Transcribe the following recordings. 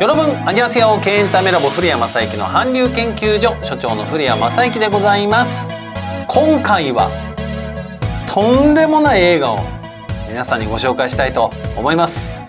여러분 안녕하세요. 개인타메라보古谷正幸の韓流研究所所長の古谷正幸でございます。今回はとんでもない映画を皆さんにご紹介したいと思います。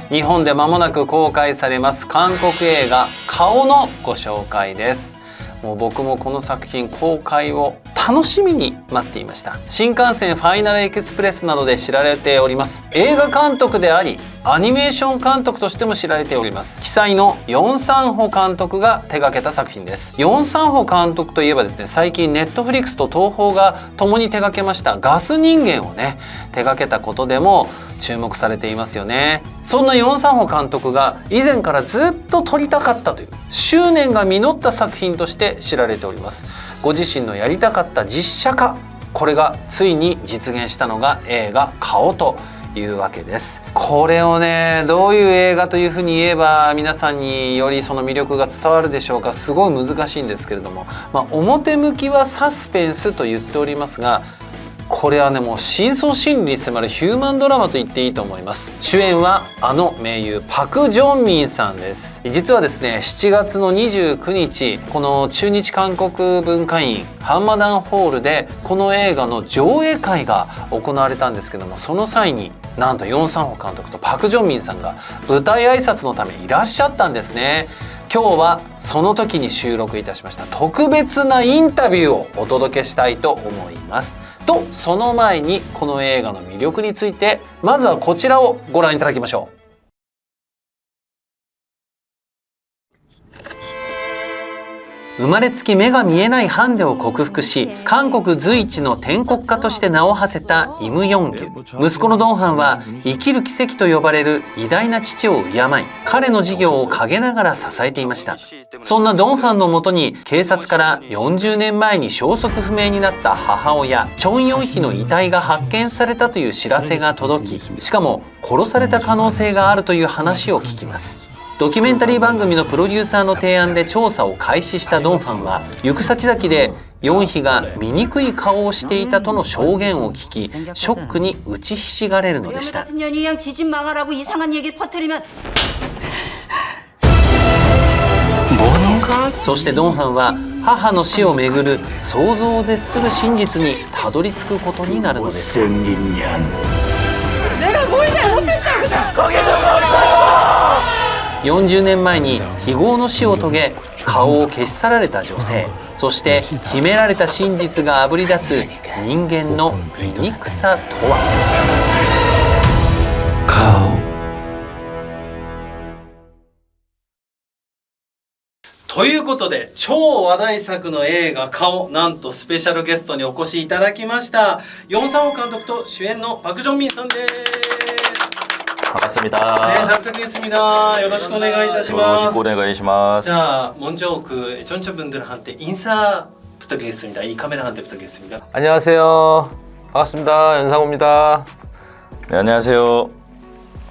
日本で間もなく公開されます韓国映画「顔」のご紹介です。もう僕もこの作品公開を楽しみに待っていました。新幹線ファイナルエクスプレスなどで知られております映画監督でありアニメーション監督としても知られております鬼才のヨン・サンホ監督が手掛けた作品です。ヨン・サンホ監督といえばですね、最近ネットフリックスと東宝が共に手掛けましたガス人間をね手掛けたことでも注目されていますよね。そんなヨン・サンホ監督が以前からずっと撮りたかったという執念が実った作品として知られております。ご自身のやりたかった実写化、これがついに実現したのが映画「顔」というわけです。これをねどういう映画というふうに言えば皆さんによりその魅力が伝わるでしょうか。すごい難しいんですけれども、表向きはサスペンスと言っておりますが、これはねもう深層心理に迫るヒューマンドラマと言っていいと思います。主演はあの名優パク・ジョンミンさんです。実はですね7月の29日この駐日韓国文化院ハンマダンホールでこの映画の上映会が行われたんですけども、その際になんとヨン・サンホ監督とパク・ジョンミンさんが舞台挨拶のためいらっしゃったんですね。今日はその時に収録いたしました特別なインタビューをお届けしたいと思います。とその前にこの映画の魅力についてまずはこちらをご覧いただきましょう。生まれつき目が見えないハンデを克服し韓国随一の天国家として名を馳せたイム・ヨンギュ。息子のドンハンは生きる奇跡と呼ばれる偉大な父を敬い彼の事業を陰ながら支えていました。そんなドンハンのもとに警察から40年前に消息不明になった母親チョン・ヨンヒの遺体が発見されたという知らせが届き、しかも殺された可能性があるという話を聞きます。ドキュメンタリー番組のプロデューサーの提案で調査を開始したドンファンは行く先々でヨンヒが醜い顔をしていたとの証言を聞きショックに打ちひしがれるのでした。そしてドンファンは母の死をめぐる想像を絶する真実にたどり着くことになるのです。40年前に非業の死を遂げ顔を消し去られた女性、そして秘められた真実があぶり出す人間の醜さとは。ということで超話題作の映画「顔」なんとスペシャルゲストにお越しいただきましたヨン・サンホ監督と主演のパク・ジョンミンさんです。반갑습니다. 네, 잘 부탁드리겠습니다. 요러시고 오네가이타시마스. 요러시고 오네가이시마스. 자, 먼저 그 전체분들한테 인사 부탁드리겠습니다. 이 카메라한테 부탁드리겠습니다. 안녕하세요. 반갑습니다. 연상호입니다. 네, 안녕하세요.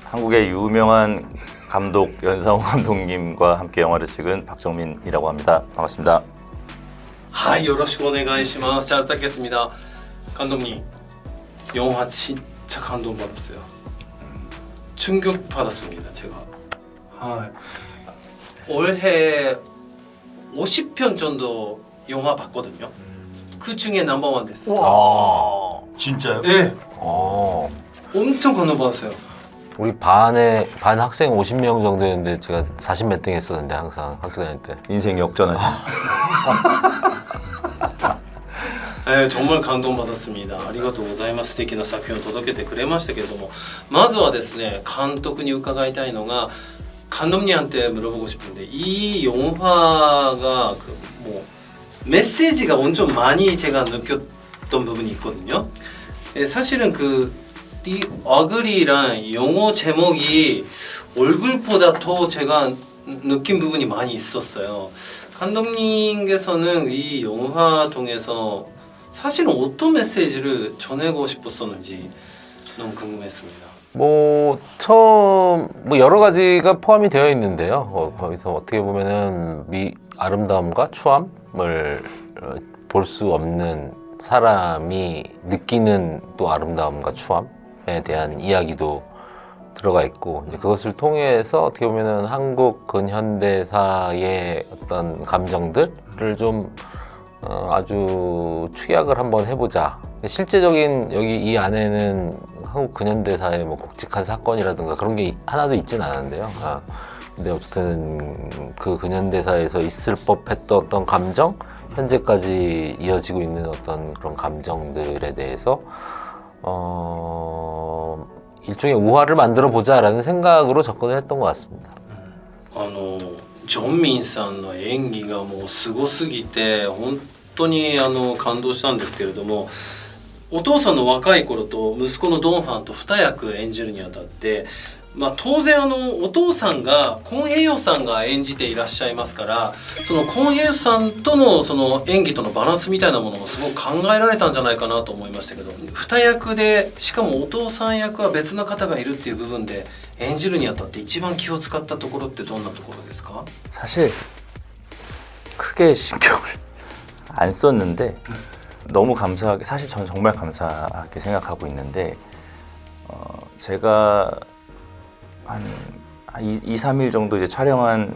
한국의 유명한 감독 연상호 감독님과 함께 영화를 찍은 박정민이라고 합니다. 반갑습니다. 하이, 요러시고 오네가이시마스. 잘 부탁드리겠습니다. 감독님, 영화 진짜 감동받았어요. 충격받았습니다. 제가 올해 50편 정도 영화 봤거든요. 그 중에 넘버원 됐어요. 와, 진짜요? 네. 엄청 감동받았어요. 우리 반 학생 50명 정도였는데 제가 40몇 등 했었는데 항상 학교 다닐 때. 인생 역전하신. 네, 정말 감동받았습니다. 아리가또 고자이마스. 素敵な作品を届けてくれましたけれども、まずはですね、監督に伺いたいのが감독님한테 물어보고 싶은데 이 영화가 뭐 메시지가 엄청 많이 제가 느꼈던 부분이 있거든요. 사실은 이 어글이란 영어 제목이 얼굴보다 더 제가 느낀 부분이 많이 있었어요. 감독님께서는 이 영화 통해서 사실은 어떤 메시지를 전하고 싶었었는지 너무 궁금했습니다. 처음 여러 가지가 포함이 되어 있는데요. 거기서 어떻게 보면은 아름다움과 추함을 볼 수 없는 사람이 느끼는 또 아름다움과 추함에 대한 이야기도 들어가 있고 이제 그것을 통해서 어떻게 보면은 한국 근현대사의 어떤 감정들을 좀 아주 축약을 한번 해보자. 실제적인 여기 이 안에는 한국 근현대사의 뭐 굵직한 사건이라든가 그런 게 하나도 있진 않은데요. 근데 어쨌든 그 근현대사에서 있을 법했던 어떤 감정, 현재까지 이어지고 있는 어떤 그런 감정들에 대해서 일종의 우화를 만들어 보자라는 생각으로 접근을 했던 것 같습니다. ジョンミンさんの演技がもうすごすぎて本当に感動したんですけれども、お父さんの若い頃と息子のドンファンと2役演じるにあたって、当然お父さんがコン・ヘヨさんが演じていらっしゃいますから、そのコン・ヘヨさんとのその演技とのバランスみたいなものもすごく考えられたんじゃないかなと思いましたけど、2役でしかもお父さん役は別の方がいるっていう部分で演じるにあたって一番気を使ったところってどんなところですか？ 사실 크게 신경을 안 썼는데 너무 감사하게, 사실 저는 정말 감사하게 생각하고 있는데 제가 한 2, 3일 정도 이제 촬영한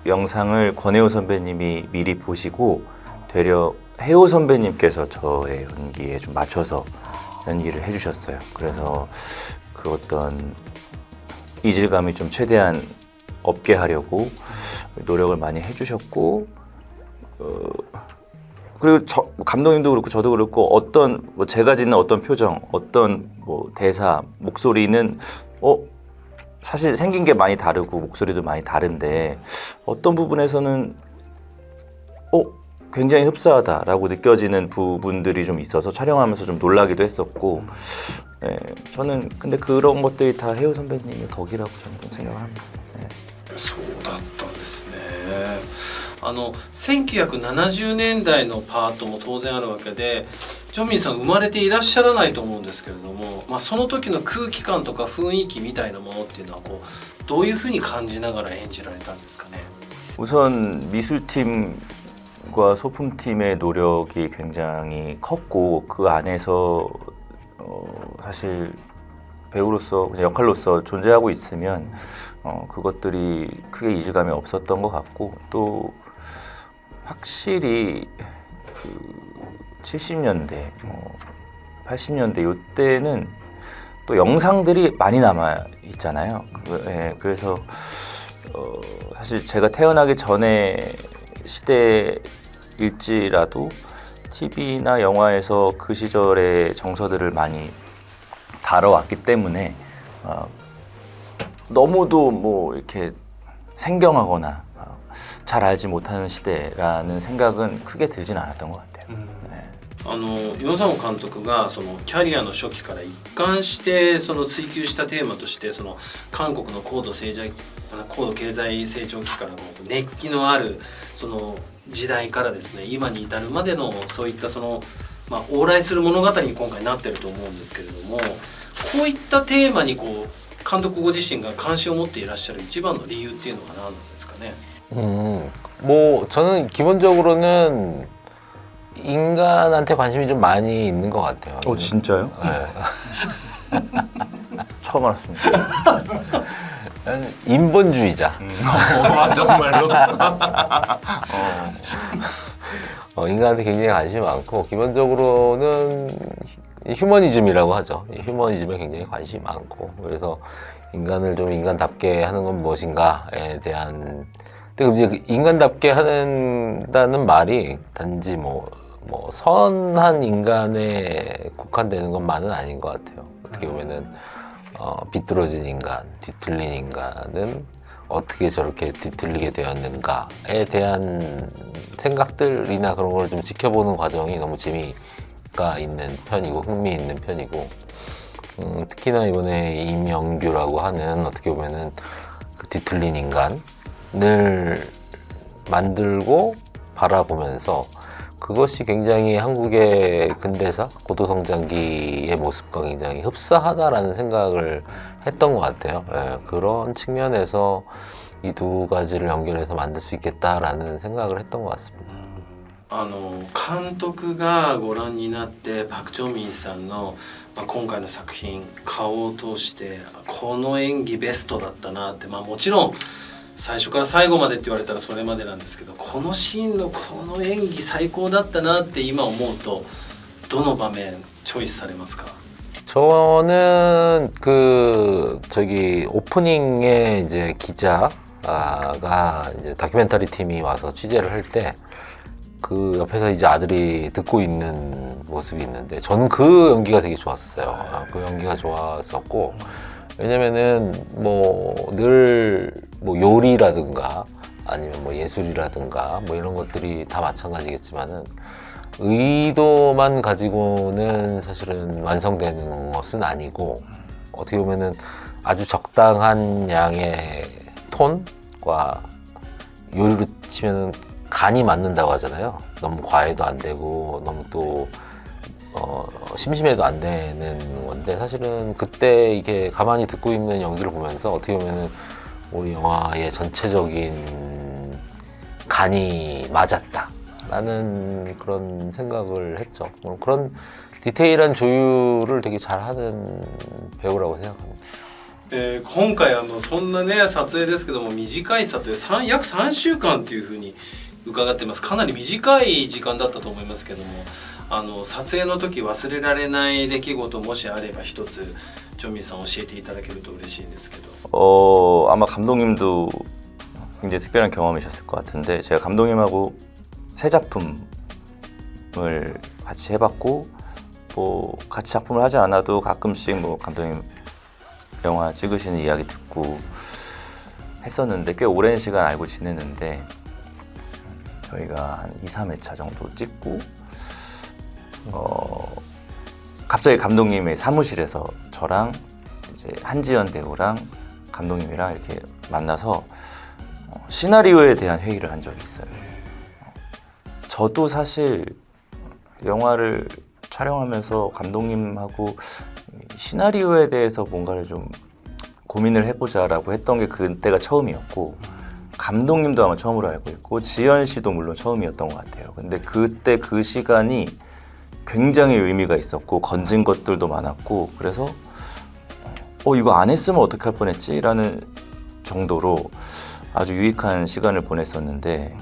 영상을 권혜호 선배님이 미리 보시고 되려 혜호 선배님께서 저의 연기에 좀 맞춰서 연기를 해주셨어요. 그래서 그 어떤 이질감이 좀 최대한 없게 하려고 노력을 많이 해주셨고, 그리고 감독님도 그렇고 저도 그렇고 어떤 뭐 제가 짓는 어떤 표정, 어떤 뭐 대사, 목소리는 사실 생긴 게 많이 다르고 목소리도 많이 다른데 어떤 부분에서는 굉장히 흡사하다라고 느껴지는 부분들이 좀 있어서 촬영하면서 좀 놀라기도 했었고, 저는 근데 그런 것들이 다 혜호 선배님의 덕이라고 저는 좀 생각을 합니다. そうだったんですね。1970年代のパートも当然あるわけで、ジョンミンさん生まれていらっしゃらないと思うんですけれども、その時の空気感とか雰囲気みたいなものっていうのはどういうふうに感じながら演じられたんですかね。 우선 미술팀과 소품팀의 노력이 굉장히 컸고, 그 안에서 사실 배우로서 역할로서 존재하고 있으면 그것들이 크게 이질감이 없었던 것 같고, 또 확실히 그 70년대, 80년대 이때는 또 영상들이 많이 남아 있잖아요. 그래서 사실 제가 태어나기 전에 시대일지라도 TV나 영화에서 그 시절의 정서들을 많이 다뤄왔기 때문에 너무도 뭐 이렇게 생경하거나 잘 알지 못하는 시대라는 생각은 크게 들진 않았던 것 같아요. ヨン・サンホ監督がそのキャリアの初期から一貫してその追求したテーマとして、その韓国の高度経済成長期からの熱気のあるその時代からですね、今に至るまでのそういったその往来する物語に今回なってると思うんですけれども、こういったテーマに監督ご自身が関心を持っていらっしゃる一番の理由っていうのは何なんですかね。 뭐 저는 기본적으로는 인간한테 관심이 좀 많이 있는 것 같아요. 진짜요? 네. 처음 알았습니다. 인본주의자. 정말로? 인간한테 굉장히 관심이 많고, 기본적으로는 휴머니즘이라고 하죠. 휴머니즘에 굉장히 관심이 많고, 그래서 인간을 좀 인간답게 하는 건 무엇인가에 대한, 근데 이제 인간답게 한다는 말이 단지 뭐 선한 인간에 국한되는 것만은 아닌 것 같아요. 어떻게 보면은 비뚤어진 인간, 뒤틀린 인간은 어떻게 저렇게 뒤틀리게 되었는가에 대한 생각들이나 그런 걸 좀 지켜보는 과정이 너무 재미가 있는 편이고 흥미있는 편이고, 특히나 이번에 임영규라고 하는 어떻게 보면은 그 뒤틀린 인간을 만들고 바라보면서 그것이 굉장히 한국의 근대사, 고도성장기의 모습과 굉장히 흡사하다라는 생각을 했던 것 같아요. 그런 측면에서 이 두 가지를 연결해서 만들 수 있겠다라는 생각을 했던 것 같습니다. 監督がご覧になってパク・チョンミンさんの、今回の作品顔を通してこの演技ベストだったなって、もちろん最初から最後までって言われたらそれまでなんですけど、このシーンのこの演技最高だったなって今思うとどの場面チョイスされますか？ 저는 그 저기 오프닝에 이제 기자가 이제 다큐멘터리 팀이 와서 취재를 할 때 그 옆에서 이제 아들이 듣고 있는 모습이 있는데 저는 그 연기가 되게 좋았어요. 그 연기가 좋았었고, 왜냐면은 뭐 늘 뭐 요리라든가 아니면 뭐 예술이라든가 뭐 이런 것들이 다 마찬가지겠지만은 의도만 가지고는 사실은 완성되는 것은 아니고, 어떻게 보면은 아주 적당한 양의 톤과, 요리로 치면은 간이 맞는다고 하잖아요. 너무 과해도 안 되고 너무 또 심심해도 안 되는 건데, 사실은 그때 이게 가만히 듣고 있는 연기를 보면서 어떻게 보면은 우리 영화의 전체적인 간이 맞았다 라는 그런 생각을 했죠. 그런 디테일한 조율을 되게 잘하는 배우라고 생각합니다. 今回そんなね撮影ですけども、短い撮影約3週間っていうふうに伺ってます。かなり短い時間だったと思いますけども、撮影の時忘れられない出来事もしあれば一つチョンミンさん教えていただけると嬉しいんですけど。 아마 감독님도 굉장히 특별한 경험이셨을 것 같은데, 제가 감독님하고 새 작품을 같이 해봤고, 뭐 같이 작품을 하지 않아도 가끔씩 뭐 감독님 영화 찍으시는 이야기 듣고 했었는데, 꽤 오랜 시간 알고 지냈는데 저희가 한 2, 3회차 정도 찍고 갑자기 감독님의 사무실에서 저랑 이제 한지연 배우랑 감독님이랑 이렇게 만나서 시나리오에 대한 회의를 한 적이 있어요. 저도 사실 영화를 촬영하면서 감독님하고 시나리오에 대해서 뭔가를 좀 고민을 해보자라고 했던 게 그때가 처음이었고, 감독님도 아마 처음으로 알고 있고 지연 씨도 물론 처음이었던 것 같아요. 근데 그때 그 시간이 굉장히 의미가 있었고 건진 것들도 많았고, 그래서 이거 안 했으면 어떻게 할 뻔했지? 라는 정도로 아주 유익한 시간을 보냈었는데,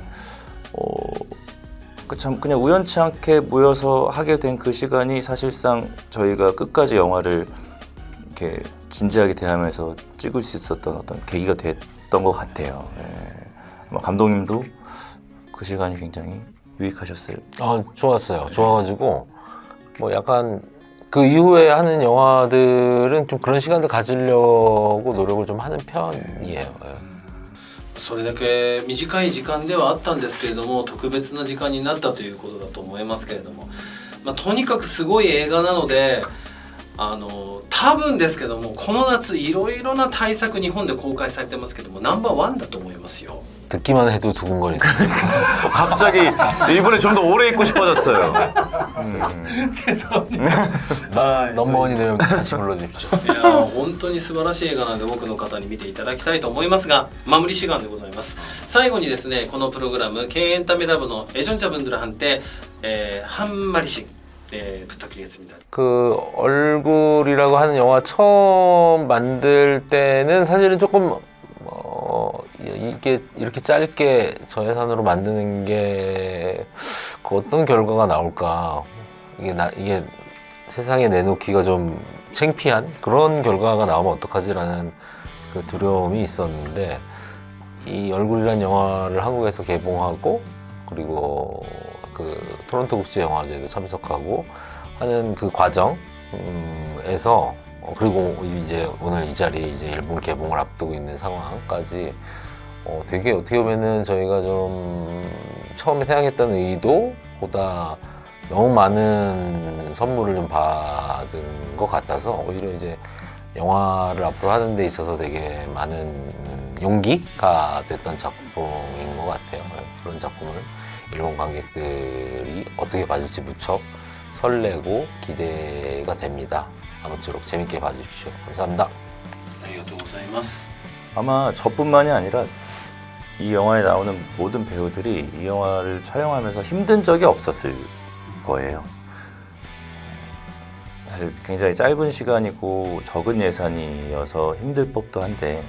참 그냥 우연치 않게 모여서 하게 된 그 시간이 사실상 저희가 끝까지 영화를 이렇게 진지하게 대하면서 찍을 수 있었던 어떤 계기가 됐던 것 같아요. 아마 감독님도 그 시간이 굉장히 유익하셨을. 좋았어요. 좋아가지고 뭐 약간 그 이후에 하는 영화들은 좀 그런 시간을 가지려고 노력을 좀 하는 편이에요. それだけ短い時間ではあったんですけれども、特別な時間になったということだと思いますけれども、とにかくすごい映画なので、多分ですけどもこの夏いろいろな大作日本で公開されてますけどもナンバーワンだと思いますよ。 듣기만 해도 두근거리네. 갑자기 일본에 좀 더 오래 있고 싶어졌어요. 죄송합니다. 넘버원이 되면 다시 불러주십시오. いや本当に素晴らしい映画なので多くの方に見ていただきたいと思いますが、マムリ시간でございます。最後にですね、このプログラムKエンタメラボの애청자분들한테 한 마리씩 부탁드리겠습니다. 그 얼굴이라고 하는 영화 처음 만들 때는 사실은 조금 이게 이렇게 짧게 저예산으로 만드는 게 어떤 결과가 나올까, 이게 세상에 내놓기가 좀 창피한 그런 결과가 나오면 어떡하지라는 그 두려움이 있었는데, 이 얼굴이란 영화를 한국에서 개봉하고 그리고 그 토론토 국제영화제도 참석하고 하는 그 과정에서 그리고 이제 오늘 이 자리에 이제 일본 개봉을 앞두고 있는 상황까지 되게 어떻게 보면은 저희가 좀 처음에 생각했던 의도보다 너무 많은 선물을 좀 받은 것 같아서 오히려 이제 영화를 앞으로 하는 데 있어서 되게 많은 용기가 됐던 작품인 것 같아요. 그런 작품을 일본 관객들이 어떻게 봐줄지 무척 설레고 기대가 됩니다. 아무쪼록 재밌게 봐주십시오. 감사합니다. ありがとうございます。 아마 저뿐만이 아니라 이 영화에 나오는 모든 배우들이 이 영화를 촬영하면서 힘든 적이 없었을 거예요. 사실 굉장히 짧은 시간이고 적은 예산이어서 힘들 법도 한데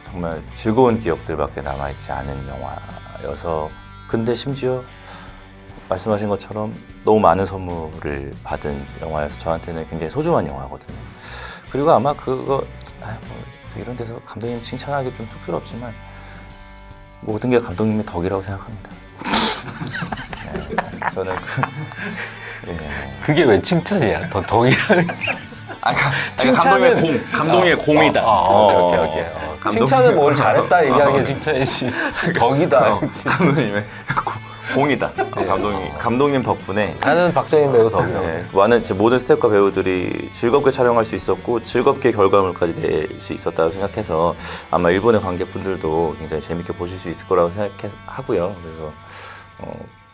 정말 즐거운 기억들밖에 남아있지 않은 영화여서, 근데 심지어 말씀하신 것처럼 너무 많은 선물을 받은 영화여서 저한테는 굉장히 소중한 영화거든요. 그리고 아마 그거 이런 데서 감독님 칭찬하기 좀 쑥스럽지만 모든 게 감독님의 덕이라고 생각합니다. 네, 저는 예. 그게 왜 칭찬이야? 더 덕이라는 게. 감독의 공이다. 오케이. 칭찬은 뭘 잘했다 얘기하는 게 칭찬이지. 덕이다. 감독님의 공이다. 감독님 덕분에 나는 박정희 배우 덕이라고. 네, 많은 모든 스태프과 배우들이 즐겁게 촬영할 수 있었고 즐겁게 결과물까지 낼 수 있었다고 생각해서 아마 일본의 관객분들도 굉장히 재밌게 보실 수 있을 거라고 생각하고요. 그래서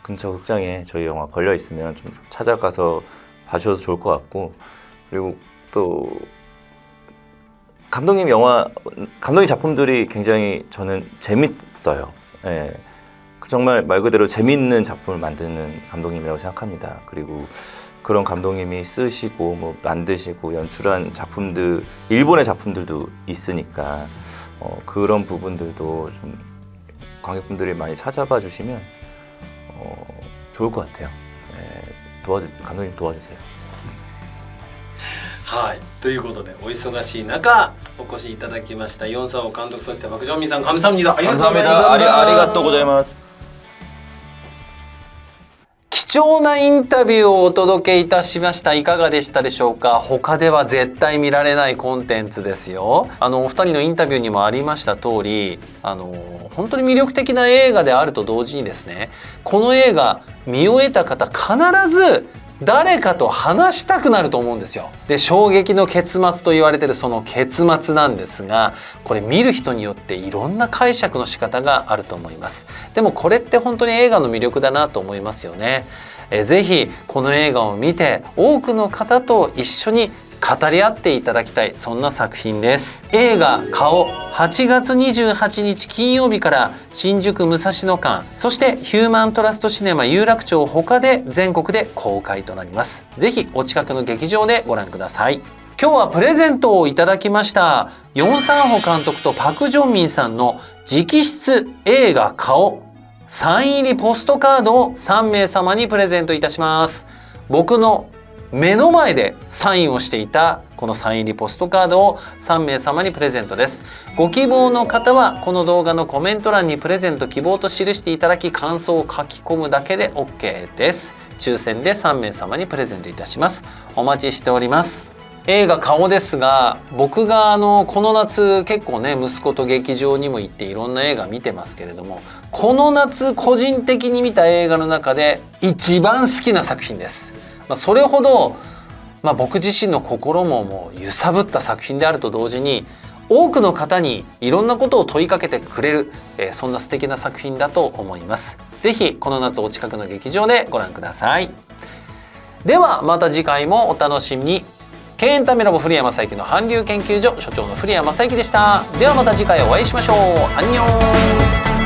근처 극장에 저희 영화 걸려 있으면 좀 찾아가서 봐주셔도 좋을 것 같고, 그리고 또 감독님 작품들이 굉장히 저는 재밌어요. 예. 정말 말 그대로 재밌는 작품을 만드는 감독님이라고 생각합니다. 그리고 그런 감독님이 쓰시고 뭐 만드시고 연출한 작품들, 일본의 작품들도 있으니까 그런 부분들도 좀 관객분들이 많이 찾아봐 주시면 좋을 것 같아요. 감독님 도와주세요. はい、ということでお忙しい中お越しいただきましたヨンサオ監督、そして박정민さん、감사합니다。ありがとうございます。 ありがとうございます。 貴重なインタビューをお届けいたしました。いかがでしたでしょうか。他では絶対見られないコンテンツですよ。お二人のインタビューにもありました通り、本当に魅力的な映画であると同時にですね、この映画見終えた方必ず誰かと話したくなると思うんですよ。で、衝撃の結末と言われているその結末なんですが、これ見る人によっていろんな解釈の仕方があると思います。でもこれって本当に映画の魅力だなと思いますよね。ぜひこの映画を見て多くの方と一緒に語り合っていただきたい、そんな作品です。映画「顔」8月28日金曜日から新宿武蔵野館、そしてヒューマントラストシネマ有楽町他で全国で公開となります。ぜひお近くの劇場でご覧ください。今日はプレゼントをいただきました。ヨン・サンホ監督とパク・ジョンミンさんの直筆映画「顔」サイン入りポストカードを3名様にプレゼントいたします。僕の目の前でサインをしていたこのサイン入りポストカードを3名様にプレゼントです。ご希望の方はこの動画のコメント欄にプレゼント希望と記していただき、感想を書き込むだけで OK です。抽選で3名様にプレゼントいたします。お待ちしております。映画「顔」ですが、僕がこの夏結構ね、息子と劇場にも行っていろんな映画見てますけれども、この夏個人的に見た映画の中で一番好きな作品です。それほど、僕自身の心ももう揺さぶった作品であると同時に、多くの方にいろんなことを問いかけてくれる、そんな素敵な作品だと思います。ぜひこの夏お近くの劇場でご覧ください。ではまた次回もお楽しみに。経営エンタメラボ古谷正之の韓流研究所所長の古谷正之でした。ではまた次回お会いしましょう。アンニョン。